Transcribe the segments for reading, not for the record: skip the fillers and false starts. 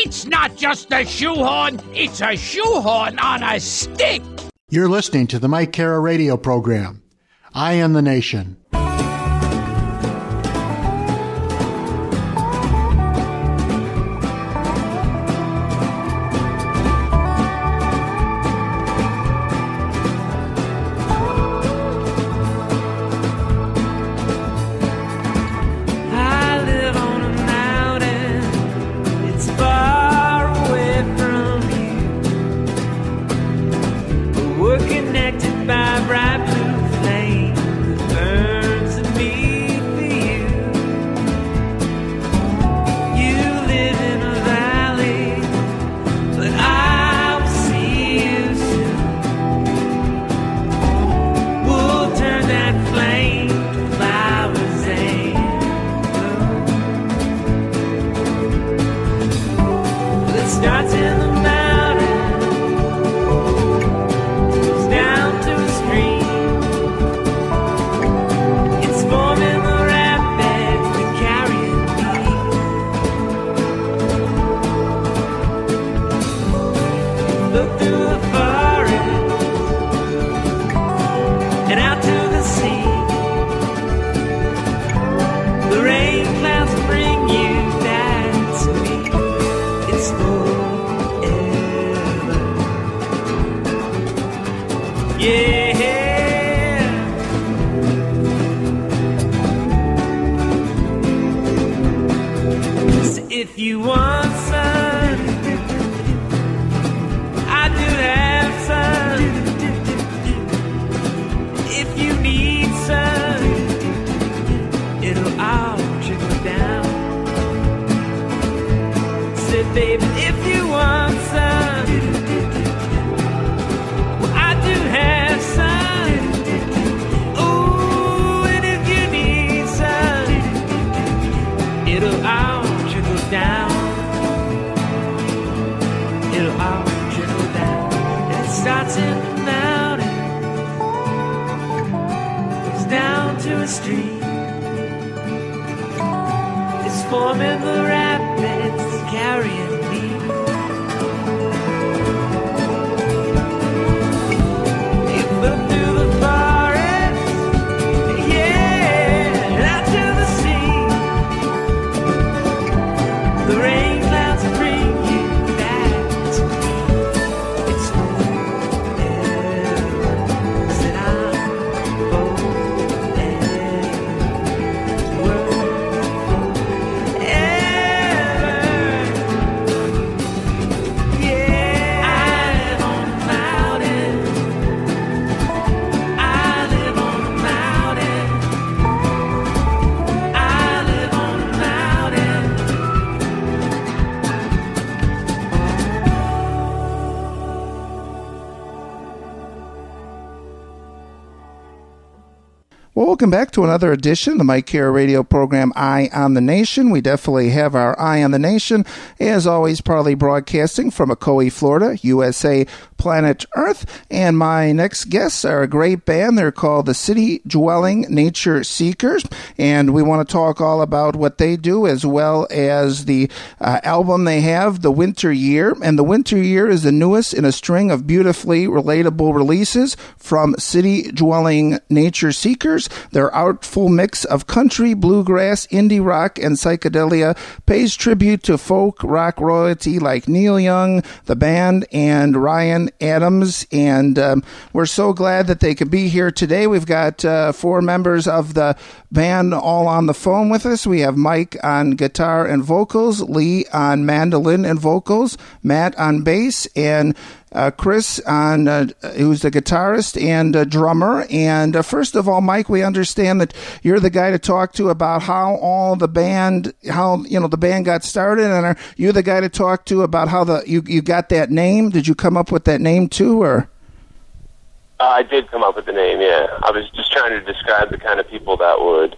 It's not just a shoehorn, it's a shoehorn on a stick. You're listening to the Mike Cara radio program, I Am the Nation. If you want sun, I do have sun. If you need sun, it'll all trickle down. Said, baby, if you want sun, I do have sun. Ooh, and if you need sun, it'll all down. It'll all trickle down. And it starts in the mountain, goes down to a stream. It's forming the rapids, carrying me. You look through the forest, yeah, and out to the sea. The rain clouds bring you back to me. It's forever. Said I'm forever. Yeah, I live on a mountain. I live on a mountain. I live on a mountain. Well, welcome back to another edition of the Mike Cara radio program, Eye on the Nation. We definitely have our Eye on the Nation, as always, proudly broadcasting from Ocoee, Florida, USA, planet Earth. And my next guests are a great band. They're called the City Dwelling Nature Seekers, and we want to talk all about what they do, as well as the album they have, The Winter Year. And The Winter Year is the newest in a string of beautifully relatable releases from City Dwelling Nature Seekers. Their artful mix of country, bluegrass, indie rock, and psychedelia pays tribute to folk rock royalty like Neil Young, the band, and Ryan Adams. And we're so glad that they could be here today. We've got 4 members of the band all on the phone with us. We have Mike on guitar and vocals, Lee on mandolin and vocals, Matt on bass, and Chris on who's the guitarist and drummer. And first of all, Mike, we understand that you're the guy to talk to about how the band got started, and are you the guy to talk to about how you got that name? Did you come up with that name too, or? I did come up with the name, yeah. I was just trying to describe the kind of people that would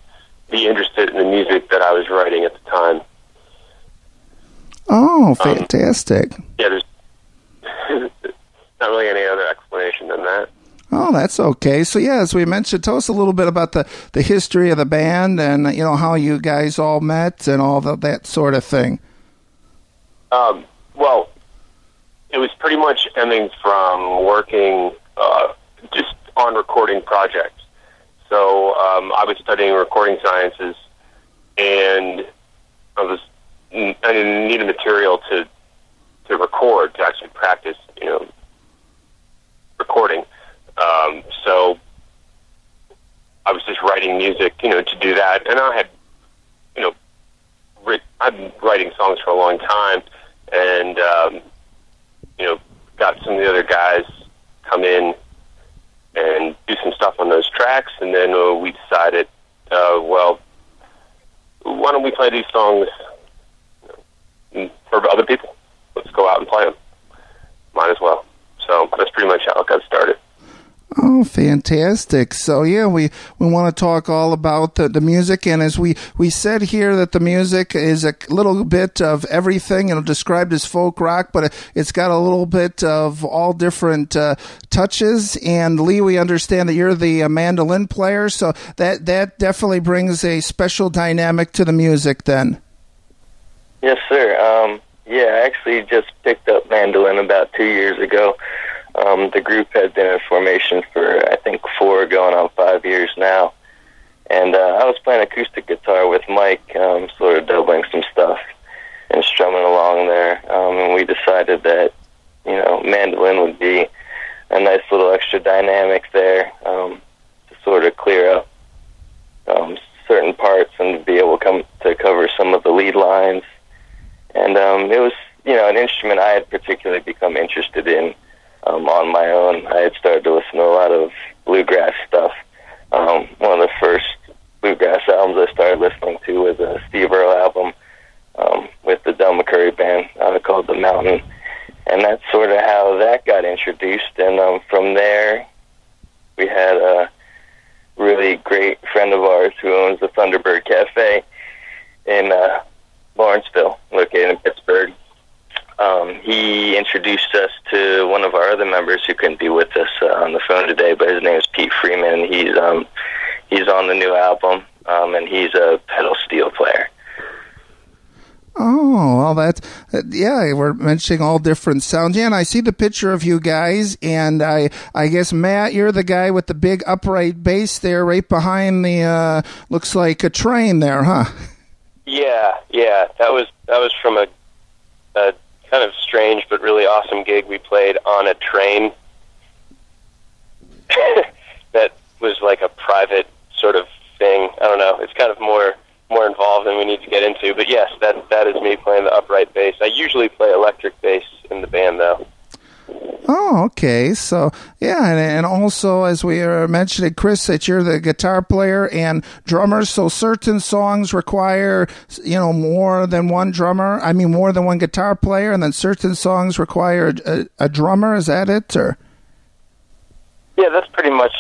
be interested in the music that I was writing at the time. Oh, fantastic. Yeah, there's not really any other explanation than that. Oh, that's okay. So, yeah, as we mentioned, tell us a little bit about the history of the band and, how you guys all met and all that sort of thing. Not Well, it was pretty much stemming from working just on recording projects. So I was studying recording sciences, and I needed material to record, to actually practice, recording. So I was just writing music, to do that. And I had, I've been writing songs for a long time, and, got some of the other guys come in and do some stuff on those tracks. And then we decided, well, why don't we play these songs for other people? Let's go out and play them. Might as well. So that's pretty much how it got started. Oh, fantastic. So, yeah, we want to talk all about the music. And as we said here that the music is a little bit of everything, described as folk rock, but it's got a little bit of all different touches. And, Lee, we understand that you're the mandolin player, so that definitely brings a special dynamic to the music then. Yes, sir. I actually just picked up mandolin about 2 years ago. The group had been in formation for, I think, 4 going on 5 years now. And I was playing acoustic guitar with Mike, sort of doubling some stuff and strumming along there. And we decided that, mandolin would be a nice little extra dynamic there to sort of clear up certain parts and be able to cover some of the lead lines. And it was, an instrument I had particularly become interested in. On my own, I had started to listen to a lot of bluegrass stuff. One of the first bluegrass albums I started listening to was a Steve Earle album with the Del McCurry band called The Mountain. And that's sort of how that got introduced. And from there, we had a really great friend of ours who owns the Thunderbird Cafe in Lawrenceville, located in Pittsburgh. He introduced us to one of our other members who couldn't be with us on the phone today, but his name is Pete Freeman. He's on the new album, and he's a pedal steel player. Oh, well, we're mentioning all different sounds. Yeah, and I see the picture of you guys, and I guess, Matt, you're the guy with the big upright bass there right behind the, looks like a train there, huh? Yeah, that was from a kind of strange but really awesome gig we played on a train that was like a private sort of thing. I don't know. It's kind of more involved than we need to get into. But yes, that is me playing the upright bass. I usually play electric bass in the band, though. Oh, okay. So, yeah, and also, as we were mentioning, Chris, that you're the guitar player and drummer, so certain songs require, more than one drummer, more than one guitar player, and then certain songs require a drummer, is that it, or? Yeah, that's pretty much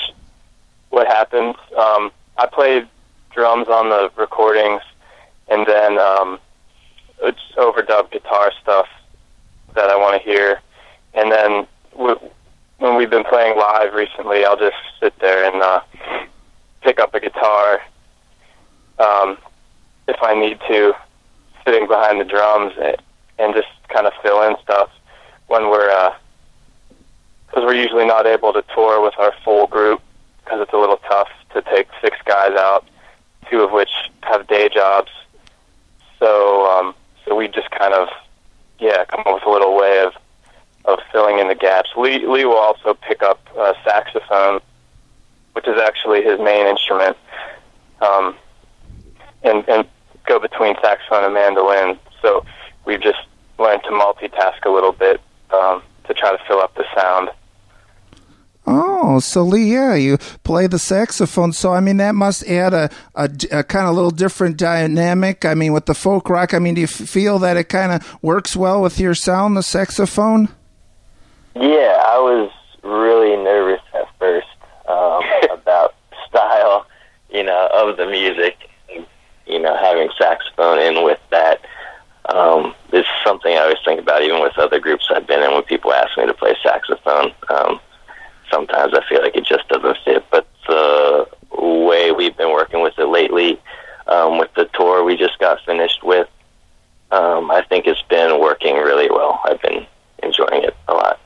what happened. I played drums on the recordings, and then it's overdubbed guitar stuff that I want to hear. And then when we've been playing live recently, I'll just sit there and pick up a guitar if I need to, sitting behind the drums, and just kind of fill in stuff when because we're usually not able to tour with our full group because it's a little tough to take 6 guys out, 2 of which have day jobs. So we just kind of, come up with a little way of filling in the gaps. Lee will also pick up saxophone, which is actually his main instrument, and go between saxophone and mandolin. So we've just learned to multitask a little bit to try to fill up the sound. Oh, so Lee, you play the saxophone. So, that must add a kind of little different dynamic. With the folk rock, do you feel that it kind of works well with your sound, the saxophone? Yeah, I was really nervous at first about style, of the music. Having saxophone in with that is something I always think about, even with other groups I've been in. When people ask me to play saxophone, sometimes I feel like it just doesn't fit. But the way we've been working with it lately, with the tour we just got finished with, I think it's been working really well. I've been enjoying it a lot.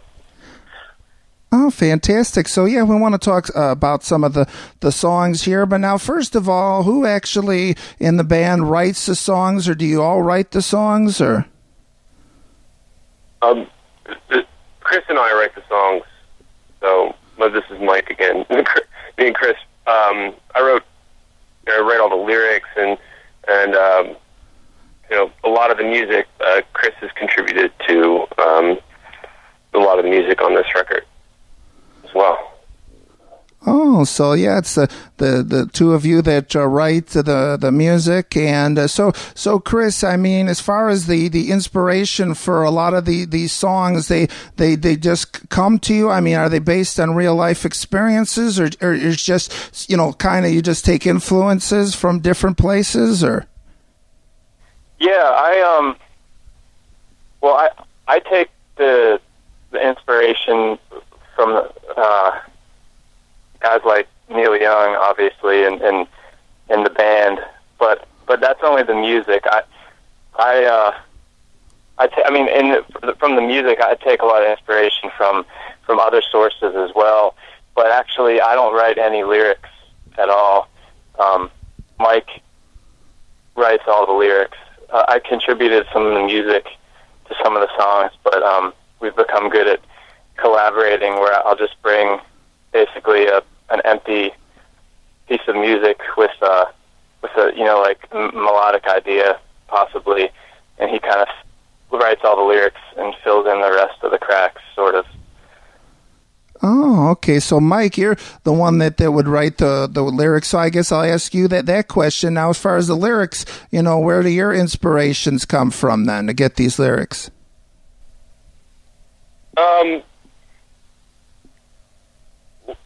Oh, fantastic. So, yeah, we want to talk about some of the songs here. But now, first of all, who actually in the band writes the songs, or do you all write the songs? Or Chris and I write the songs. So, this is Mike again. Me and Chris, I write all the lyrics and a lot of the music. Chris has contributed to a lot of the music on this record as well. Oh, so yeah, it's the two of you that write the music, and so Chris, I mean, as far as the inspiration for a lot of these songs, they just come to you. I mean, are they based on real life experiences, or it's just kind of you just take influences from different places, or? Yeah, I take the inspiration from guys like Neil Young, obviously, and the band, but that's only the music. From the music, I take a lot of inspiration from other sources as well. But actually, I don't write any lyrics at all. Mike writes all the lyrics. I contributed some of the music to some of the songs, but we've become good at collaborating, where I'll just bring basically an empty piece of music with a melodic idea possibly, and he kind of writes all the lyrics and fills in the rest of the cracks, sort of. Oh, okay. So, Mike, you're the one that would write the lyrics. So I guess I'll ask you that question. Now, as far as the lyrics, where do your inspirations come from then to get these lyrics? I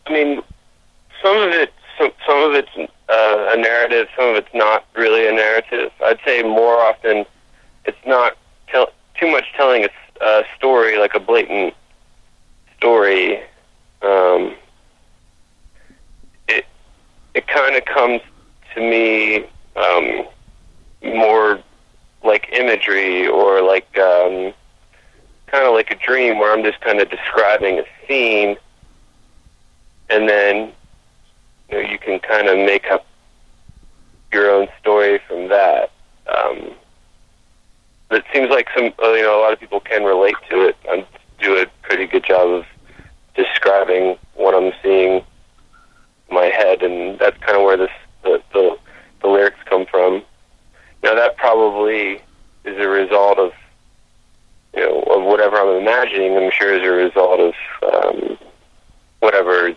mean, some of it's a narrative, some of it's not really a narrative. I'd say more often it's not too much telling a story, like a blatant story. It kind of comes to me more like imagery, or like kind of like a dream, where I'm just kind of describing a scene, and then you can kind of make up your own story from that. But it seems like a lot of people can relate to it. I do a pretty good job of describing what I'm seeing in my head, and that's kind of where the lyrics come from. Now, that probably is a result of of whatever I'm imagining. I'm sure is a result of whatever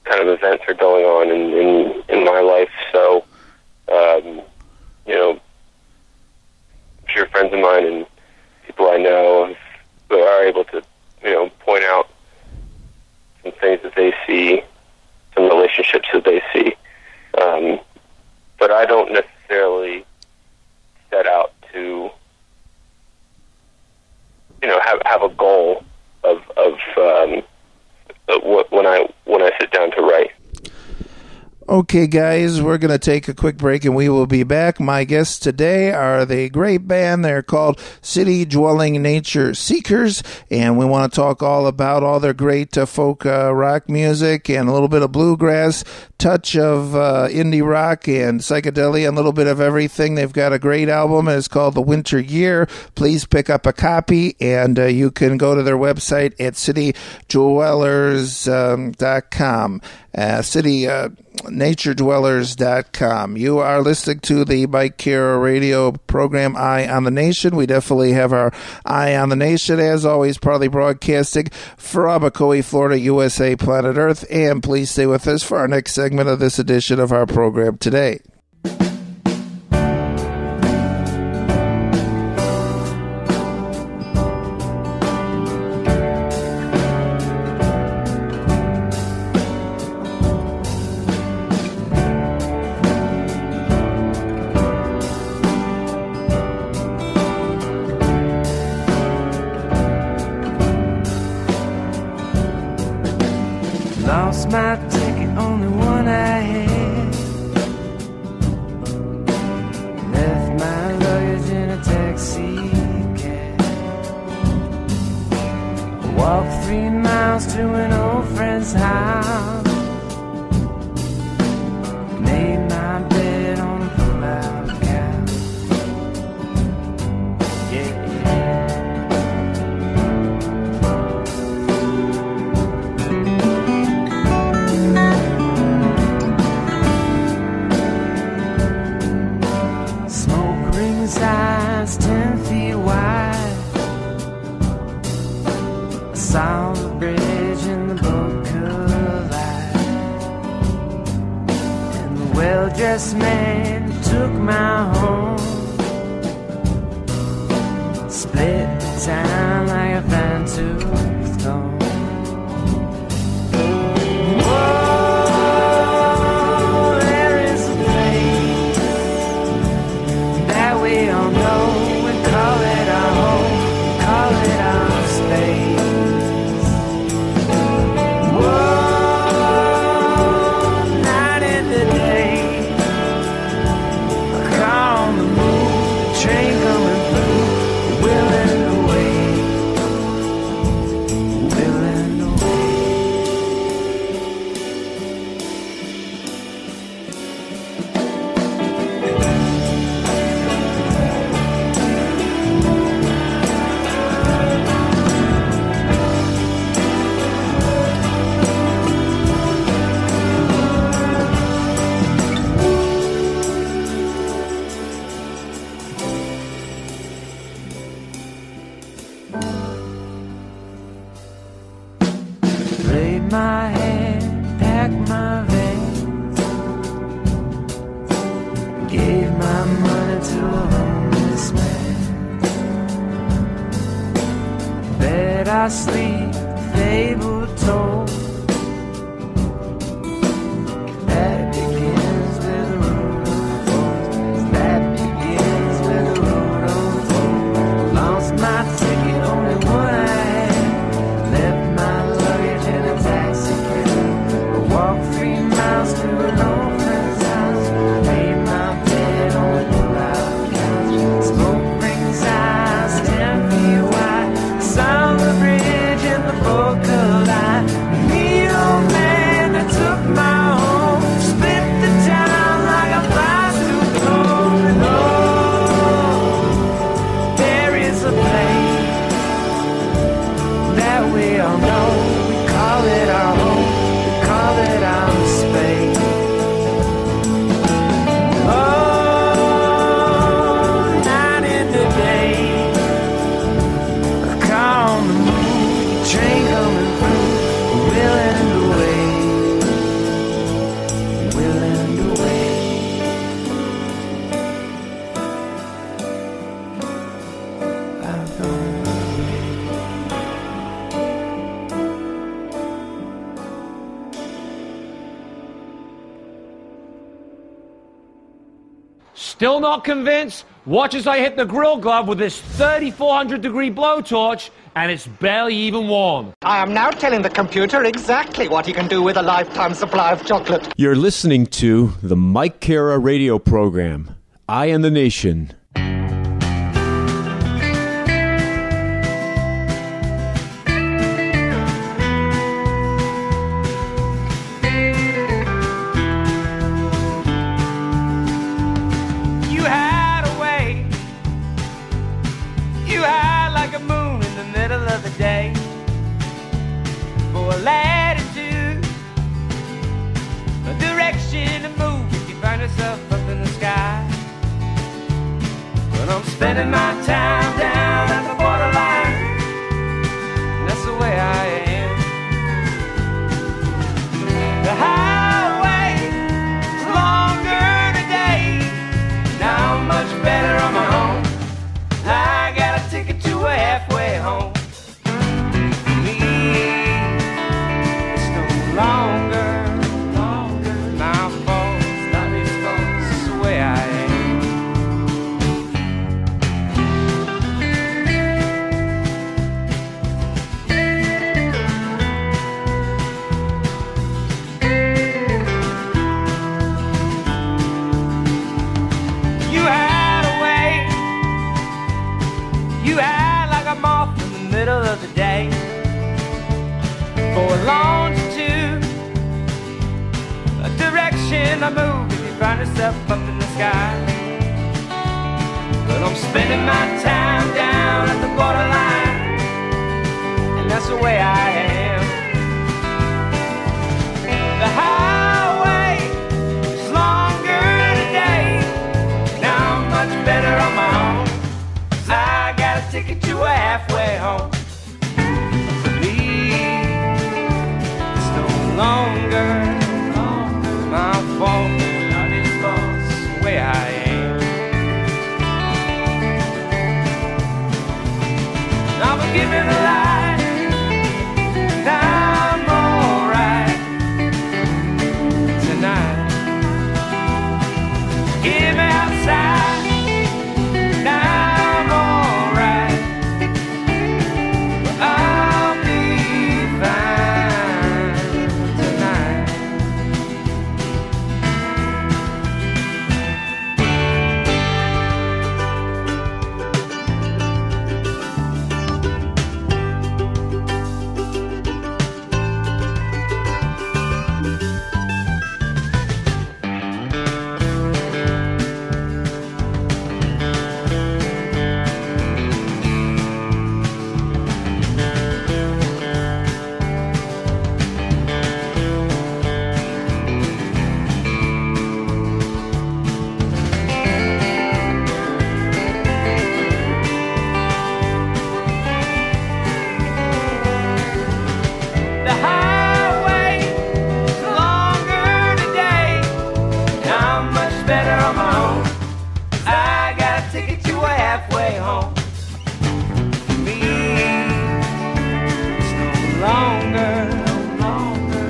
kind of events are going on in my life. So, I'm sure friends of mine and people I know are able to point out some things that they see, some relationships that they see. But I don't necessarily set out to, have a goal of when I sit down to write. Okay, guys, we're going to take a quick break, and we will be back. My guests today are the great band. They're called City Dwelling Nature Seekers, and we want to talk all about all their great folk rock music and a little bit of bluegrass, touch of indie rock and psychedelia, and a little bit of everything. They've got a great album, and it's called The Winter Year. Please pick up a copy, and you can go to their website at citydwellers.com. CityNatureDwellers.com. You are listening to the Mike Kara radio program, Eye on the Nation. We definitely have our Eye on the Nation, as always, partly broadcasting from Macoy, Florida, USA, planet Earth. And please stay with us for our next segment of this edition of our program today. Lost my ticket, only one I had. Left my luggage in a taxi cab. Walked 3 miles to an old friend's house. Made my bed on a pull-out couch. Yeah. Smoke rings eyes 10 feet wide. I saw the bridge in the book of life, and the well-dressed man took my home. Split the town like a fine-tooth comb. Whoa, there is a place that we all know. We call it our home, call it our space. Laid my head, packed my veins, gave my money to a homeless man. Bed I sleep, fable told, that begins with a road of hope. That begins with a road of hope. Lost my ticket, only one I had. Left my luggage in a taxi cab. I walked 3 miles to an old friend's house. Made my bed on a pull-out couch. Smoke rings eyes 10 feet wide. Saw the bridge in the book of life. The old man that took my home split the town like a fly-through comb. And oh, there is a place that we all know. We call it our home, we call it our space. Oh, night in the day, I call on the moon, train coming through, willing to wait, willing to wait. I've gone. Still not convinced? Watch as I hit the grill glove with this 3,400 degree blowtorch, and it's barely even warm. I am now telling the computer exactly what he can do with a lifetime supply of chocolate. You're listening to the Mike Cara radio program, I Am the Nation. You hide away. You hide like a moon in the middle of the day. For a latitude, a direction to move if you find yourself up in the sky. But I'm spending my time down at the borderline. That's the way I am. The highway is longer today. Now I'm much better on my own. I got a ticket to a halfway home. For me, it's no longer my fault. It's not his fault. It's just the way I am. You hide away. You hide like a moth in the middle of the day. for a longitude, a direction I move if you find yourself up in the sky. But I'm spending my time down at the borderline, and that's the way I am. The highway is longer today, now I'm much better on my own. I got a ticket to a halfway home. For me, it's no longer my fault. Not his fault, it's the way I am. Now forgive me the lie, and I'm alright tonight. Give me outside, and I'm alright. I'll be fine tonight. The highway is longer today, now I'm much better on my own. I got a ticket to a halfway home. For me, it's no longer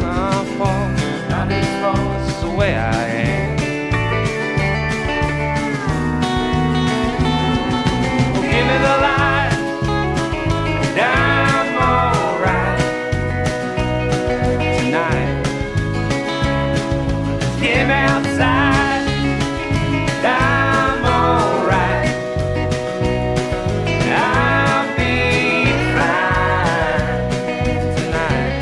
my fault. Not his fault, it's the way I am. Well, give me the light, and I'm alright tonight. Give me outside, and I'm alright. I'll be fine tonight.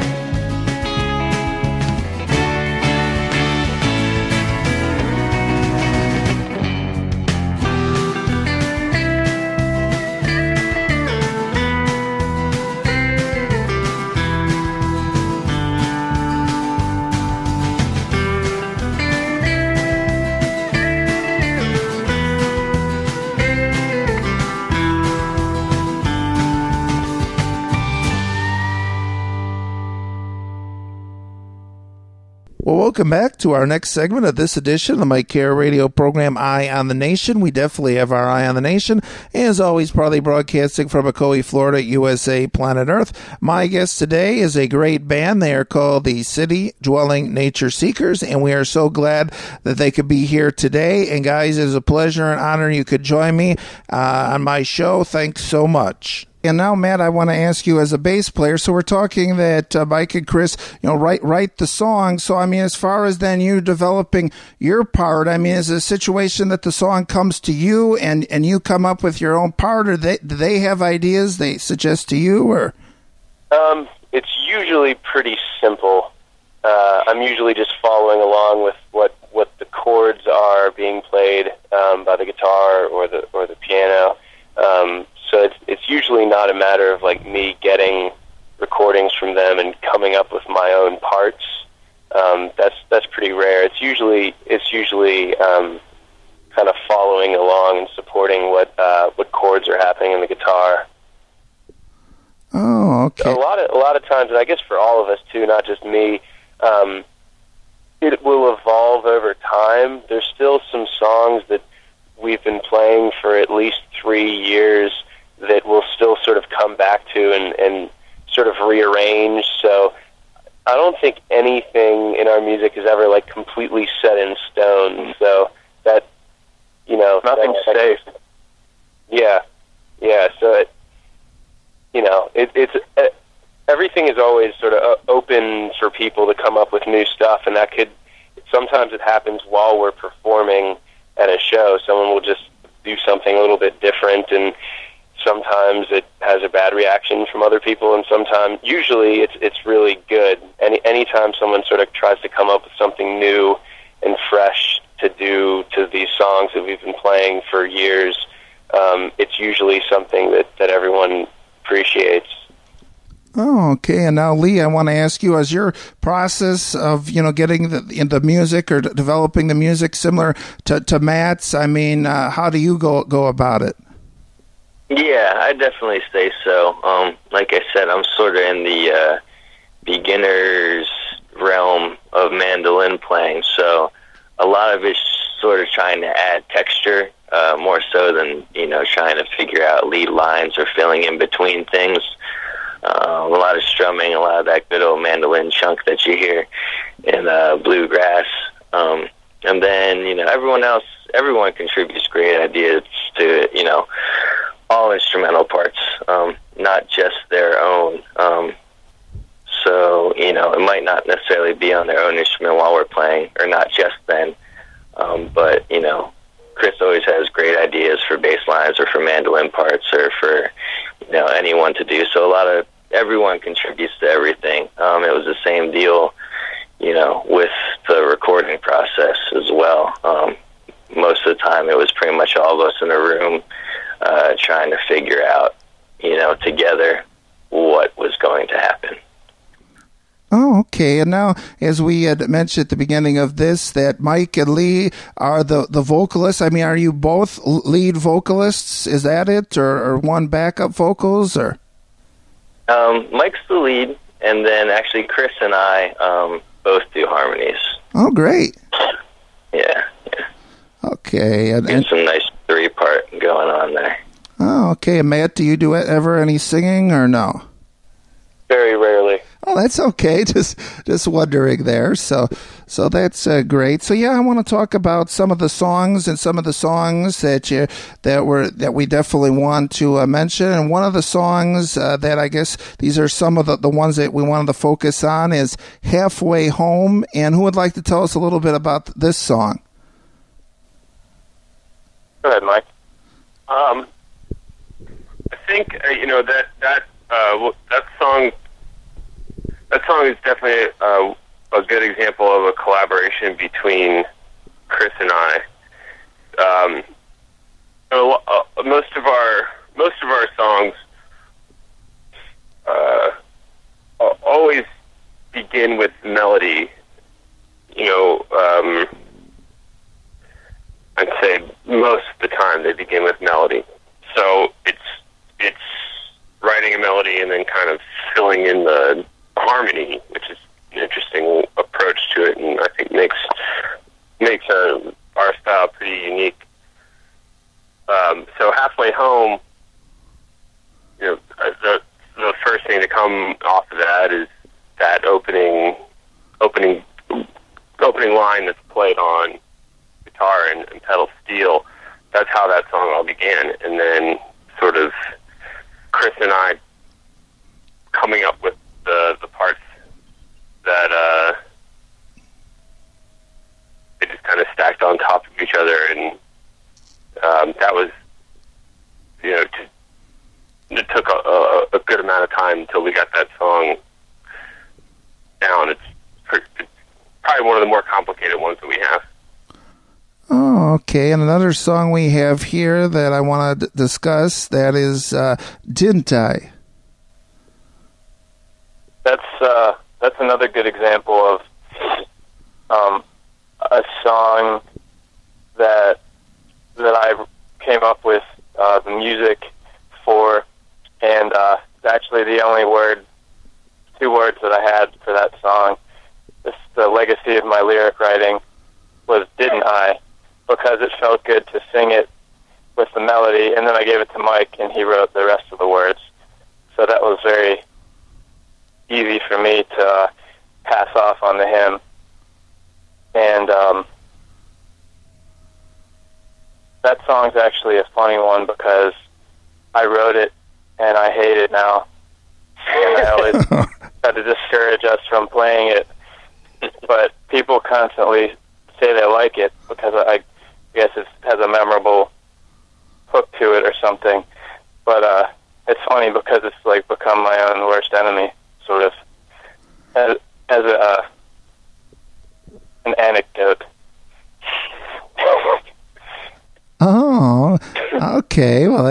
Well, welcome back to our next segment of this edition of the Mike Care radio program, Eye on the Nation. We definitely have our eye on the nation. As always, proudly broadcasting from Ocoee, Florida, USA, planet Earth. My guest today is a great band. They are called the City Dwelling Nature Seekers, and we are so glad that they could be here today. And guys, it is a pleasure and honor you could join me on my show. Thanks so much. And now, Matt, I want to ask you as a bass player. So we're talking that Mike and Chris, write the song. So, I mean, as far as then you developing your part, I mean, is it a situation that the song comes to you and you come up with your own part, or do they have ideas they suggest to you, or? It's usually pretty simple. I'm usually just following along with what the chords are being played by the guitar or the piano. So it's usually not a matter of like me getting recordings from them and coming up with my own parts. That's pretty rare. It's usually kind of following along and supporting what chords are happening in the guitar. Oh, okay. So a lot of times, and I guess for all of us too, not just me, it will evolve over time. There's still some songs that we've been playing for at least 3 years that we'll still sort of come back to and sort of rearrange. So I don't think anything in our music is ever like completely set in stone. So that, nothing's safe. Yeah. So it's everything is always sort of open for people to come up with new stuff, and that could sometimes it happens while we're performing at a show. Someone will just do something a little bit different, and sometimes it has a bad reaction from other people, and sometimes, usually, it's really good. Anytime someone sort of tries to come up with something new and fresh to do to these songs that we've been playing for years, it's usually something that everyone appreciates. Oh, okay. And now, Lee, I want to ask you, is your process of, getting the music or developing the music similar to Matt's? I mean, how do you go about it? Yeah, I definitely say so. Like I said, I'm sort of in the beginner's realm of mandolin playing, so a lot of it's sort of trying to add texture, more so than, trying to figure out lead lines or filling in between things. A lot of strumming, a lot of that good old mandolin chunk that you hear in bluegrass. And then, everyone contributes great ideas to, all instrumental parts, not just their own. So, it might not necessarily be on their own instrument while we're playing, or not just then. But, Chris always has great ideas for bass lines or for mandolin parts or for, anyone to do. So everyone contributes to everything. It was the same deal, with the recording process as well. Most of the time it was pretty much all of us in a room trying to figure out, together what was going to happen. Oh, okay. And now, as we had mentioned at the beginning of this, that Mike and Lee are the vocalists. I mean, are you both lead vocalists? Is that it? Or one backup vocals? Or Mike's the lead, and then actually Chris and I both do harmonies. Oh, great. Yeah. Okay. And some nice 3-part going on there. Oh, okay. And Matt, do you do ever any singing or no? Very rarely. Oh, that's okay. Just wondering there. So that's great. So yeah, I want to talk about some of the songs that we definitely want to mention. And one of the songs that I guess these are some of the ones that we wanted to focus on is "Halfway Home." And who would like to tell us a little bit about this song? Go ahead, Mike. I think that song. That song is definitely a good example of a collaboration between Chris and I. Most of our songs always begin with melody. I'd say most of the time they begin with melody. So it's writing a melody and then kind of filling in the harmony, which is an interesting approach to it, and I think makes our style pretty unique. So "Halfway Home," the first thing to come off of that is that opening line that's played on guitar and pedal steel. That's how that song all began, and then sort of Chris and I coming up with the parts that they just kind of stacked on top of each other, and that was, it took a good amount of time until we got that song down. It's probably one of the more complicated ones that we have. Oh, okay. And another song we have here that I want to discuss, that is "Didn't I?" That's another good example of a song that I came up with the music for, and actually the only two words that I had for that song. The legacy of my lyric writing was "Didn't I?" because it felt good to sing it with the melody, and then I gave it to Mike, and he wrote the rest of the words. So that was very easy for me to pass off onto him. And that song's actually a funny one because I wrote it and I hate it now. And I always try to discourage us from playing it. But people constantly say they like it because I guess it has a memorable hook to it or something. But it's funny because it's like become my own worst enemy, sort of, as an anecdote. Oh, okay. Well,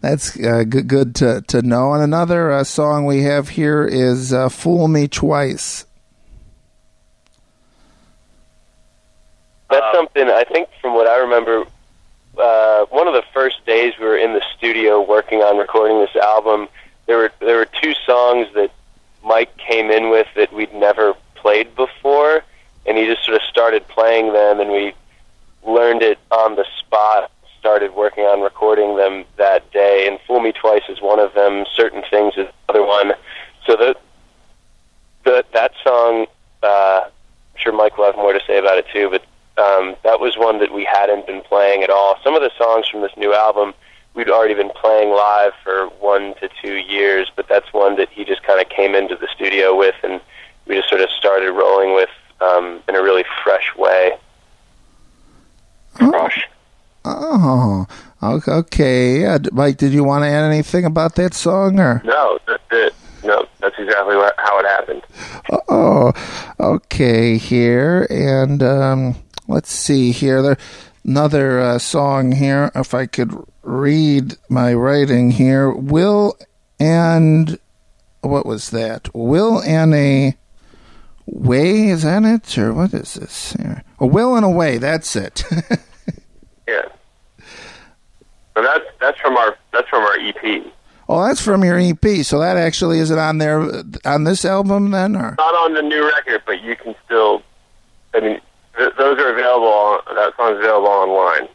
that's good to know. And another song we have here is "Fool Me Twice." That's something, I think, from what I remember, one of the first days we were in the studio working on recording this album, there were two songs that Mike came in with that we'd never played before, and he just sort of started playing them, and we learned it on the spot, started working on recording them that day, and Fool Me Twice is one of them, Certain Things is the other one. So that song, I'm sure Mike will have more to say about it too, but that was one that we hadn't been playing at all. Some of the songs from this new album we'd already been playing live for 1 to 2 years, but that's one that he just kind of came into the studio with, and we just sort of started rolling with in a really fresh way. Oh, okay. Mike, did you want to add anything about that song? Or? No, that's it. No, that's exactly how it happened. Oh, okay, here. And let's see here. There's another song here, if I could read my writing here. Will and... What was that? Will and a Way, is that it? Or what is this here? A Will and a Way, that's it. Yeah. So that's from our EP. Oh, that's from your EP. So that actually isn't on there on this album then, or not on the new record, but you can still. I mean, those are available. That song's available online.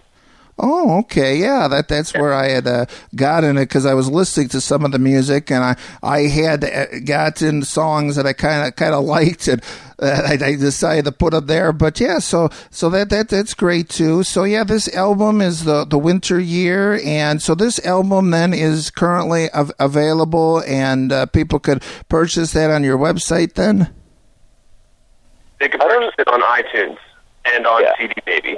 Oh, okay, yeah, that's where I had gotten it, because I was listening to some of the music, and I had gotten songs that I kind of liked, and I decided to put them there. But yeah, so that's great too. So yeah, this album is the Winter Year, and so this album then is currently available, and people could purchase that on your website then. They can purchase it on iTunes and on CD Baby.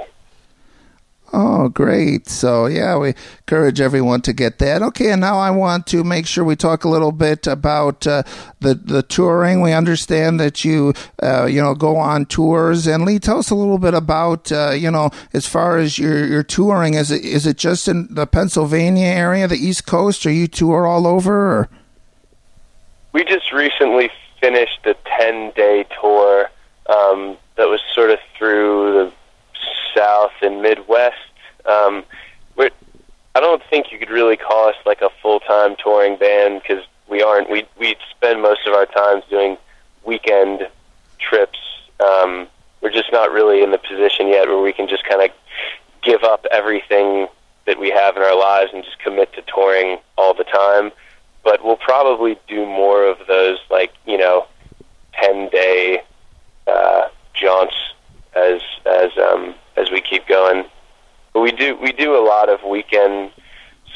Oh, great. So, yeah, we encourage everyone to get that. Okay, and now I want to make sure we talk a little bit about the touring. We understand that you go on tours. And Lee, tell us a little bit about, as far as your touring. Is it just in the Pennsylvania area, the East Coast, or you tour all over? Or? We just recently finished a 10-day tour that was sort of through the South and Midwest. I don't think you could really call us like a full-time touring band, because we aren't. We spend most of our time doing weekend trips. We're just not really in the position yet where we can just kind of give up everything that we have in our lives and just commit to touring all the time. But we'll probably do more of those, 10-day jaunts as we keep going. But we do a lot of weekend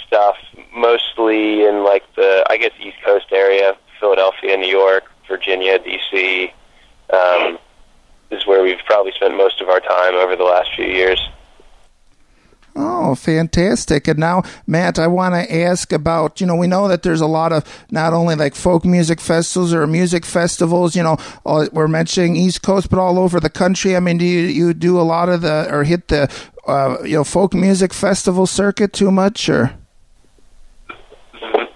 stuff, mostly in the East Coast area, Philadelphia, New York, Virginia, DC, is where we've probably spent most of our time over the last few years. Oh, fantastic. And now, Matt, I want to ask about, we know that there's a lot of not only like folk music festivals or music festivals, we're mentioning East Coast, but all over the country. I mean, do you do a lot of hit the, folk music festival circuit too much, or?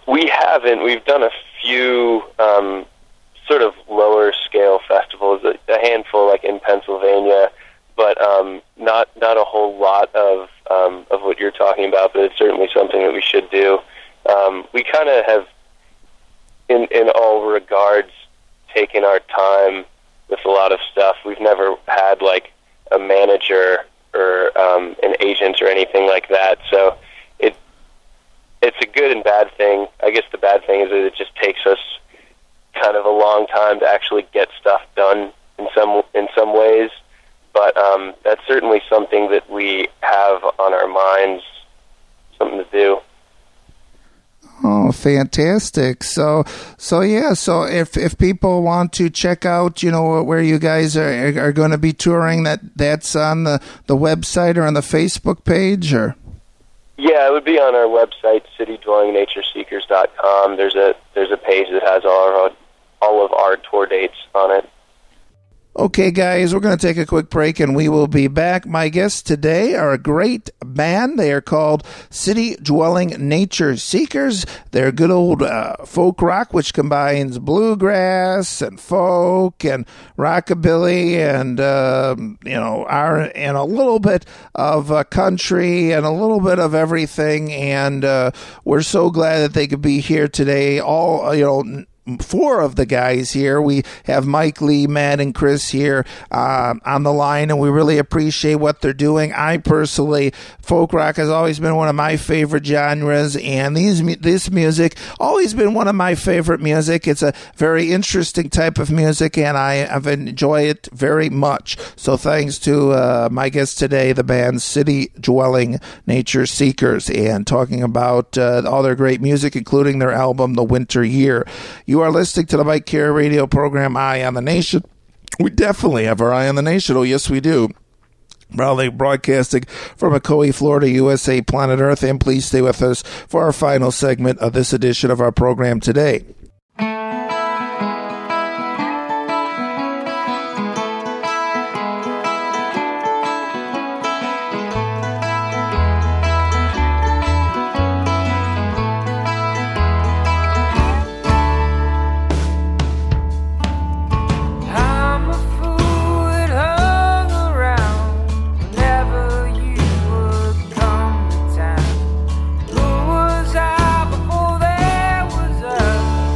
We haven't. We've done a few sort of lower scale festivals, a handful like in Pennsylvania, but not a whole lot of what you're talking about, but it's certainly something that we should do. We kind of have, in all regards, taken our time with a lot of stuff. We've never had like a manager or an agent or anything like that, so it's a good and bad thing. I guess the bad thing is that it just takes us kind of a long time to actually get stuff done in some ways. But that's certainly something that we have on our minds, something to do. Oh, fantastic! So if people want to check out, where you guys are going to be touring, that's on the website or on the Facebook page, or. Yeah, it would be on our website, citydwellingnatureseekers.com. There's a page that has all of our tour dates on it. Okay, guys, we're going to take a quick break, and we will be back. My guests today are a great band. They are called City Dwelling Nature Seekers. They're good old folk rock, which combines bluegrass and folk and rockabilly and and a little bit of country and a little bit of everything. And we're so glad that they could be here today. Four of the guys here. We have Mike, Lee, Matt, and Chris here on the line, and we really appreciate what they're doing. I personally, folk rock has always been one of my favorite genres, and this music always been one of my favorite music. It's a very interesting type of music, and I have enjoyed it very much. So thanks to my guests today, the band City Dwelling Nature Seekers, and talking about all their great music, including their album, The Winter Year. You are listening to the Mike Carey radio program, Eye on the Nation. We definitely have our eye on the nation. Oh, yes, we do. Proudly broadcasting from Macoy, Florida, USA, planet Earth. And please stay with us for our final segment of this edition of our program today. Who was I before there was us?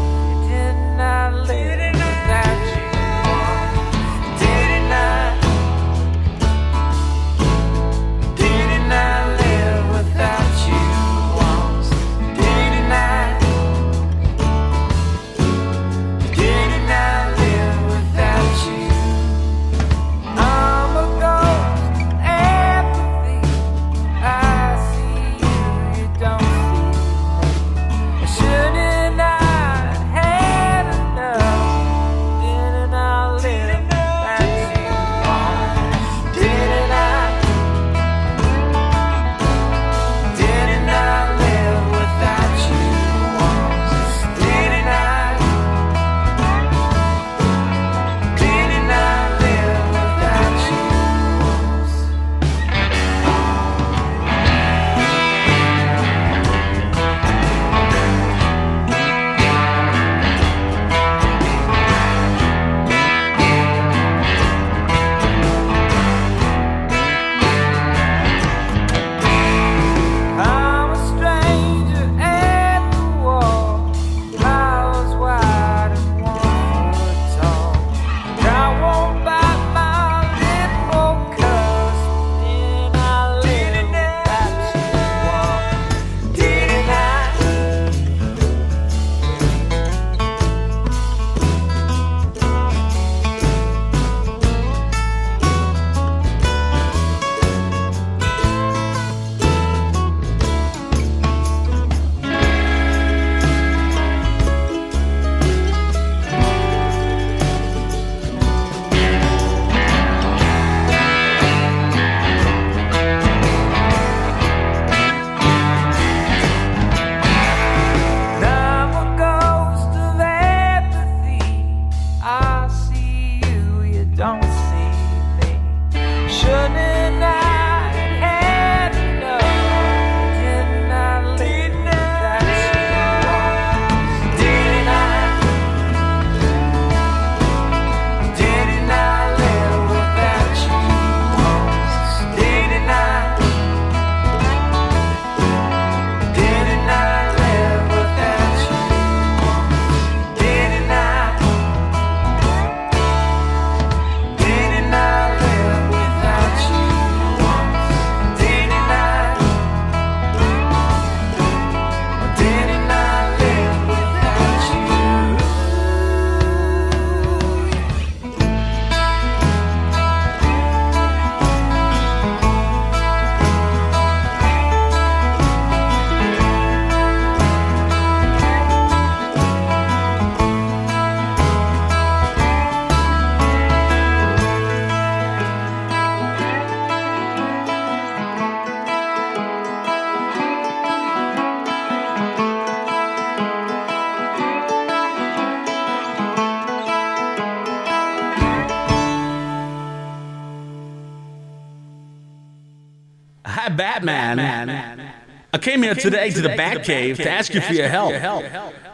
Batman. I came here today to the Batcave to ask you for your help.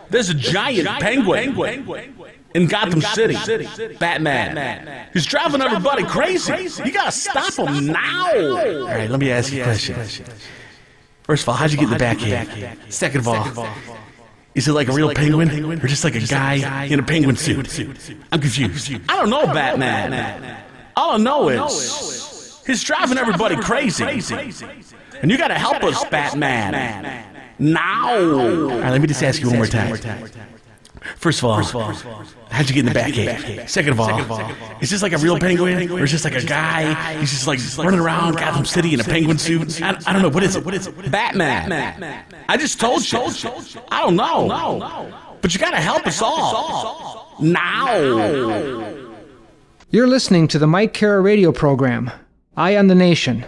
There's a giant penguin in Gotham City. Batman. He's driving everybody crazy. You gotta stop him now. All right, let me ask you a question. First of all, how'd you get in the Batcave? Second of all, is it like a real penguin or just like a guy in a penguin suit? I'm confused. I don't know, Batman. All I know is he's driving everybody crazy. And you gotta help us, Batman. Now. All right, let me just ask you one more time. First of all, how'd you get in the Batcave? Second of all, is this like a real penguin or is this like a guy? He's just like running around Gotham City in a penguin suit. I don't know. What is it? Batman. I just told you. I don't know. But you gotta help us all. Now. You're listening to the Mike Kara radio program, Eye on the Nation.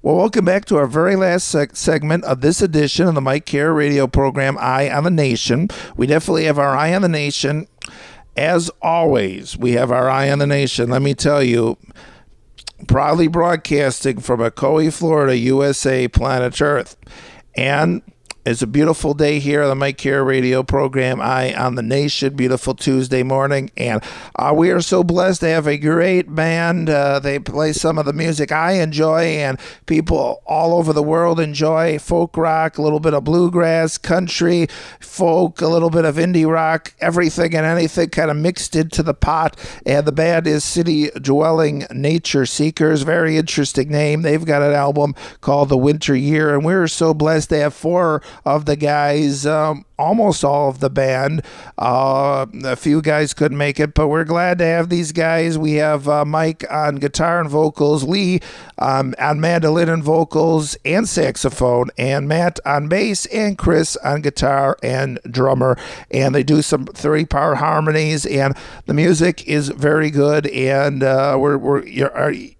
Well, welcome back to our very last segment of this edition of the Mike Kara radio program, Eye on the Nation. We definitely have our Eye on the Nation. As always, we have our Eye on the Nation. Let me tell you, proudly broadcasting from Ocoee, Florida, USA, planet Earth. And it's a beautiful day here on the Mike Kara radio program, Eye on the Nation. Beautiful Tuesday morning. And we are so blessed to have a great band. They play some of the music I enjoy, and people all over the world enjoy. Folk rock, a little bit of bluegrass, country, folk, a little bit of indie rock, everything and anything kind of mixed into the pot. And the band is City Dwelling Nature Seekers. Very interesting name. They've got an album called The Winter Year, and we're so blessed to have 4 of the guys, almost all of the band. A few guys couldn't make it, but we're glad to have these guys. We have Mike on guitar and vocals, Lee on mandolin and vocals and saxophone, and Matt on bass, and Chris on guitar and drummer. And they do some 30-part harmonies, and the music is very good. And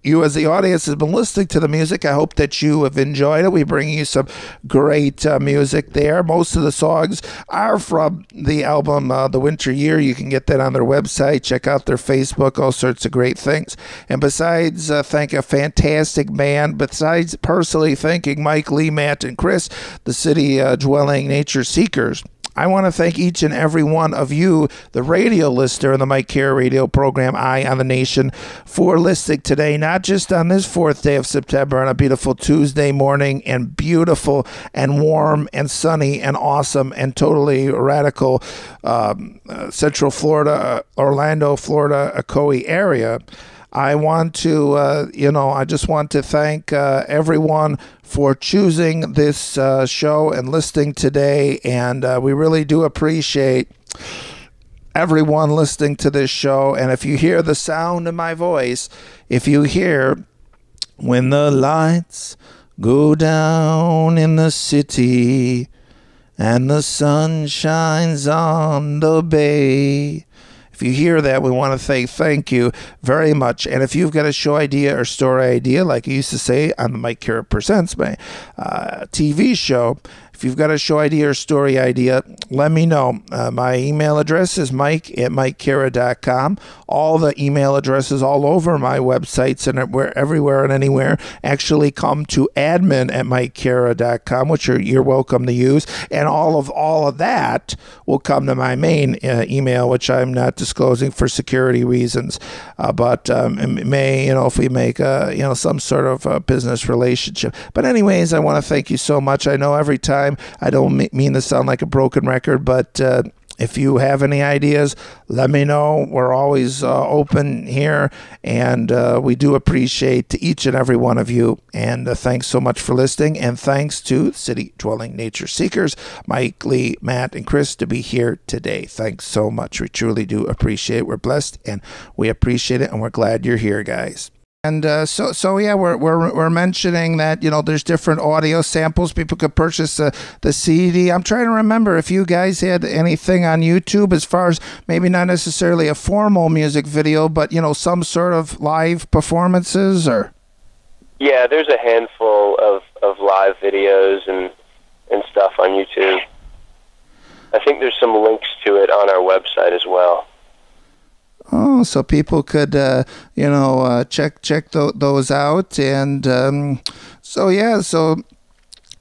you as the audience has been listening to the music. I hope that you have enjoyed it. We bring you some great music there. Most of the songs are from the album The Winter Year. You can get that on their website. Check out their Facebook, all sorts of great things. And besides thank a fantastic band, besides personally thanking Mike, Lee, Matt, and Chris, the City Dwelling Nature Seekers, I want to thank each and every one of you, the radio listener in the Mike Kara radio program, Eye on the Nation, for listening today, not just on this 4th day of September on a beautiful Tuesday morning, and beautiful and warm and sunny and awesome and totally radical Central Florida, Orlando, Florida, Ocoee area. I want to, I just want to thank everyone for choosing this show and listening today. And we really do appreciate everyone listening to this show. And if you hear the sound of my voice, if you hear when the lights go down in the city and the sun shines on the bay, if you hear that, we want to say thank you very much. And if you've got a show idea or story idea, like I used to say on the Mike Kara Presents, my TV show, if you've got a show idea or story idea, let me know. My email address is mike@mikekara.com. All the email addresses all over my websites and everywhere and anywhere actually come to admin@mikekara.com, which you're welcome to use. And all of that will come to my main email, which I'm not disclosing for security reasons. But it may, if we make some sort of business relationship. But anyways, I want to thank you so much. I know every time, I don't mean to sound like a broken record, but if you have any ideas, let me know. We're always open here, and we do appreciate each and every one of you. And thanks so much for listening, and thanks to City Dwelling Nature Seekers, Mike, Lee, Matt, and Chris to be here today. Thanks so much. We truly do appreciate it. We're blessed, and we appreciate it, and we're glad you're here, guys. And so yeah, we're mentioning that there's different audio samples. People could purchase the CD. I'm trying to remember if you guys had anything on YouTube as far as maybe not necessarily a formal music video, but some sort of live performances or. Yeah, there's a handful of live videos and stuff on YouTube. I think there's some links to it on our website as well. Oh, so people could, check those out. And so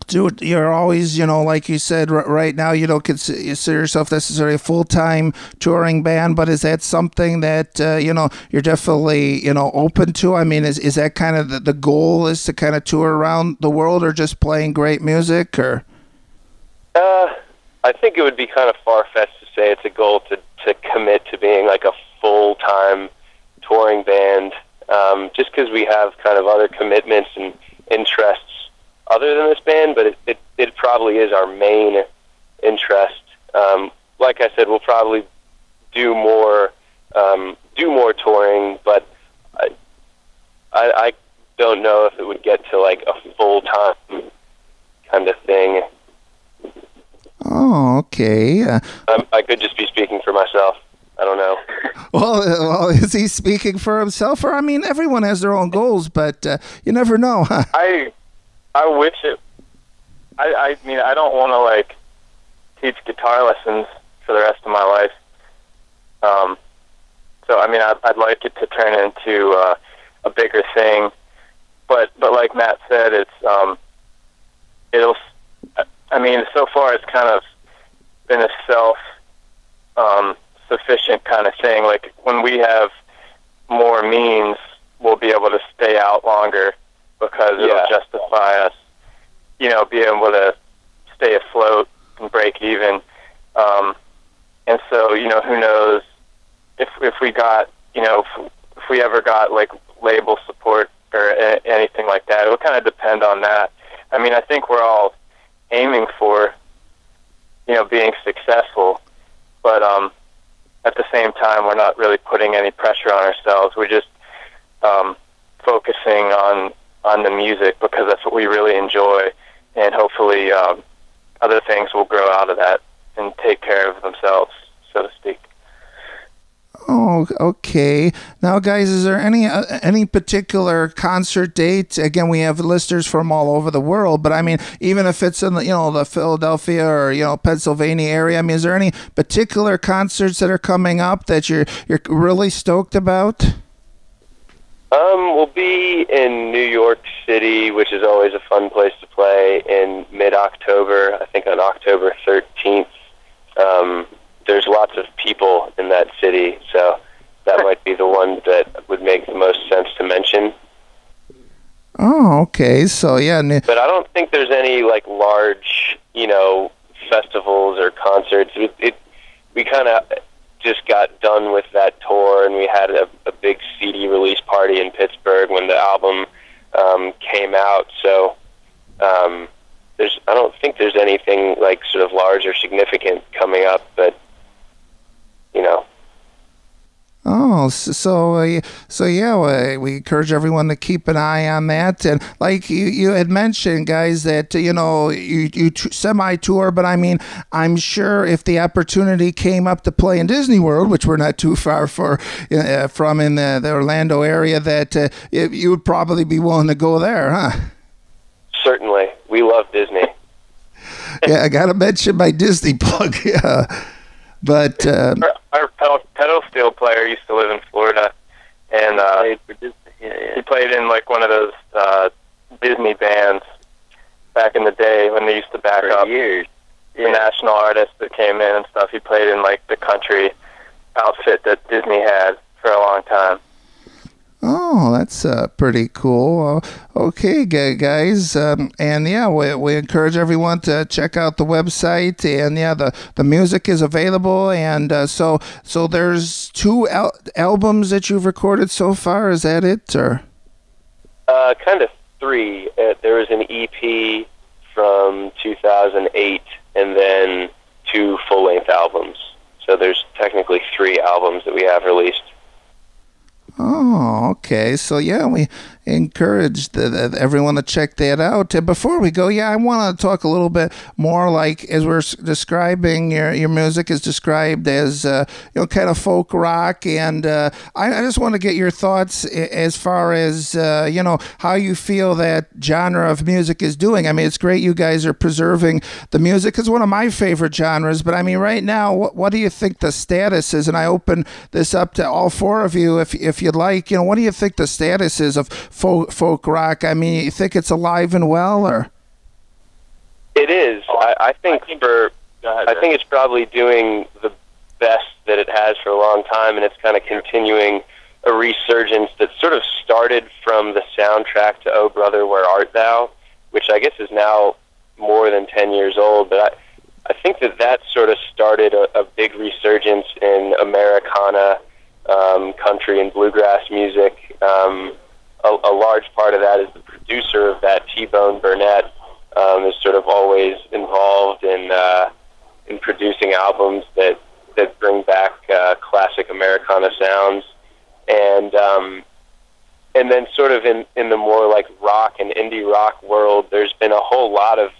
you're always, like you said, right now you don't consider yourself necessarily a full-time touring band, but is that something that, you're definitely, open to? I mean, is that kind of the goal, is to kind of tour around the world, or just playing great music, or? I think it would be kind of far-fetched to say it's a goal to commit to being like a full-time touring band, just because we have kind of other commitments and interests other than this band, but it probably is our main interest. Like I said, we'll probably do more touring, but I don't know if it would get to like a full-time kind of thing. Oh, okay. I could just be speaking for myself. I don't know. Well, is he speaking for himself? Or, I mean, everyone has their own goals, but you never know, huh? I wish it. I mean, I don't want to like teach guitar lessons for the rest of my life. So I mean, I'd like it to turn into a bigger thing. But like Matt said, it's it'll. I mean, so far it's kind of been a sufficient kind of thing. Like when we have more means, we'll be able to stay out longer because it'll justify us, be able to stay afloat and break even. And so, who knows if we got, if we ever got like label support or anything like that. It would kind of depend on that. I mean, I think we're all aiming for, being successful, but at the same time, we're not really putting any pressure on ourselves. We're just focusing on the music because that's what we really enjoy, and hopefully other things will grow out of that and take care of themselves, so to speak. Oh, okay. Now, guys, is there any particular concert date? Again, we have listeners from all over the world, but I mean, even if it's in the Philadelphia or Pennsylvania area, I mean, is there any particular concerts that are coming up that you're really stoked about? We'll be in New York City, which is always a fun place to play, in mid-October. I think on October 13th. There's lots of people in that city, so that might be the one that would make the most sense to mention. Oh, okay. So, yeah. But I don't think there's any, like, large, festivals or concerts. We kind of just got done with that tour, and we had a big CD release party in Pittsburgh when the album came out, so I don't think there's anything, like, sort of large or significant coming up, but Oh, so yeah, we encourage everyone to keep an eye on that. And like you had mentioned, guys, that you semi-tour, but I mean, I'm sure if the opportunity came up to play in Disney World, which we're not too far from in the Orlando area, that you would probably be willing to go there, huh? Certainly, we love Disney. Yeah, I got to mention my Disney plug. Yeah. But our pedal steel player used to live in Florida, and he played in like one of those Disney bands back in the day when they used to back up the national artists that came in and stuff. He played in like the country outfit that Disney had for a long time. Oh, that's pretty cool. Okay, guys, and yeah, we encourage everyone to check out the website, and yeah, the music is available, and so there's two albums that you've recorded so far. Is that it, or? Kind of three. There was an EP from 2008, and then two full-length albums. So there's technically three albums that we have released. Oh, okay. So, yeah, we encourage everyone to check that out. And before we go, I want to talk a little bit more, like, as we're describing, your music is described as, kind of folk rock. And I just want to get your thoughts as far as, how you feel that genre of music is doing. I mean, it's great you guys are preserving the music. It's one of my favorite genres. But, I mean, right now, what do you think the status is? And I open this up to all four of you if you'd like. What do you think the status is of folk rock? I mean, you think it's alive and well, or? It is. I think it's probably doing the best that it has for a long time, and it's kind of continuing a resurgence that sort of started from the soundtrack to Oh Brother, Where Art Thou, which I guess is now more than 10 years old, but I think that sort of started a big resurgence in Americana, country and bluegrass music. A large part of that is the producer of that, T-Bone Burnett, is sort of always involved in producing albums that bring back classic Americana sounds, and then sort of in the more like rock and indie rock world, there's been a whole lot of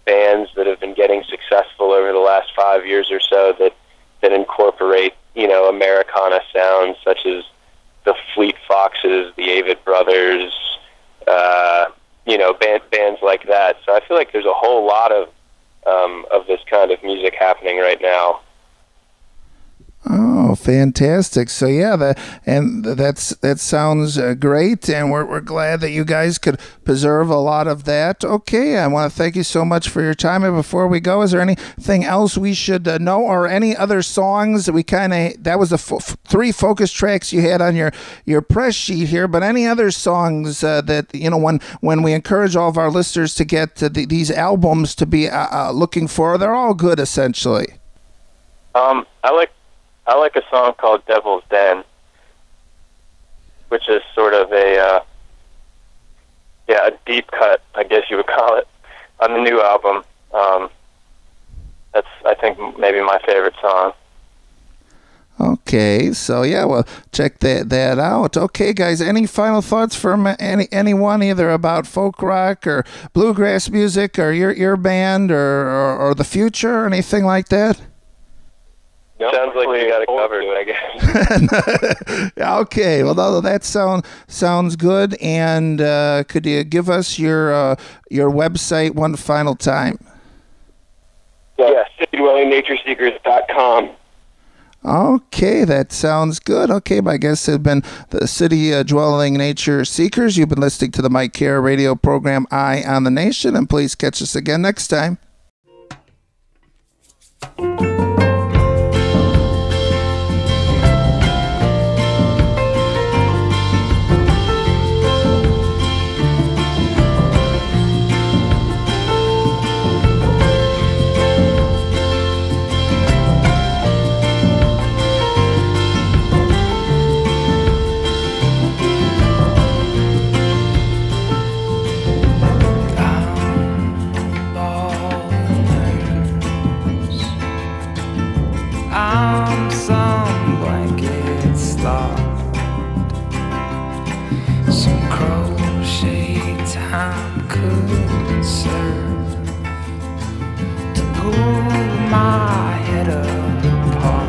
bands that have been getting successful over the last 5 years or so that incorporate Americana sounds, such as the Fleet Foxes, the Avett Brothers, bands like that. So I feel like there's a whole lot of this kind of music happening right now. Oh, fantastic! So yeah, that sounds great, and we're glad that you guys could preserve a lot of that. Okay, I want to thank you so much for your time. And before we go, is there anything else we should know, or any other songs that that was the 3 focus tracks you had on your press sheet here? But any other songs that when we encourage all of our listeners to get these albums to be looking for, they're all good essentially. I like a song called Devil's Den, which is sort of a deep cut, I guess you would call it, on the new album. That's, I think, maybe my favorite song. Okay, so yeah, well, check that out. Okay, guys, any final thoughts from anyone, either about folk rock or bluegrass music or your band or the future or anything like that? Nope. Sounds like we got it covered, I guess. Okay, well, that sounds good. And could you give us your website one final time? Yes, citydwellingnatureseekers.com. Okay, that sounds good. Okay, my guests have been the City Dwelling Nature Seekers. You've been listening to the Mike Care radio program, Eye on the Nation, and please catch us again next time. I'm some blanket sloth, some crochet time could serve to pull my head apart.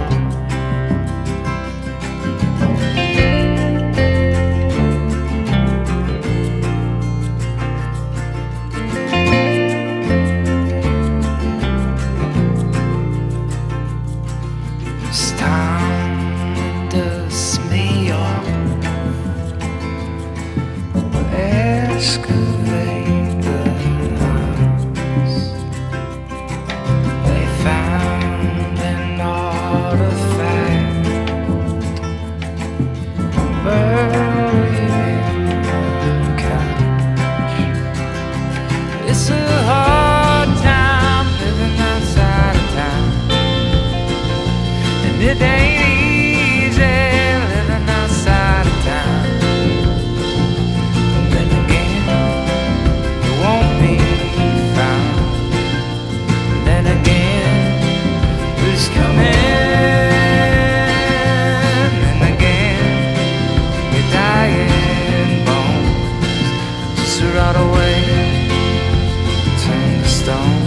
It's time to dust me off, excavate the house. They found an artifact buried in the couch. It's a hard time living outside of town. It ain't easy living outside of town. Then again, you won't be found. Then again, who's coming? Then again, your dying bones just rot away, turn to stone.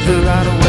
to ride away.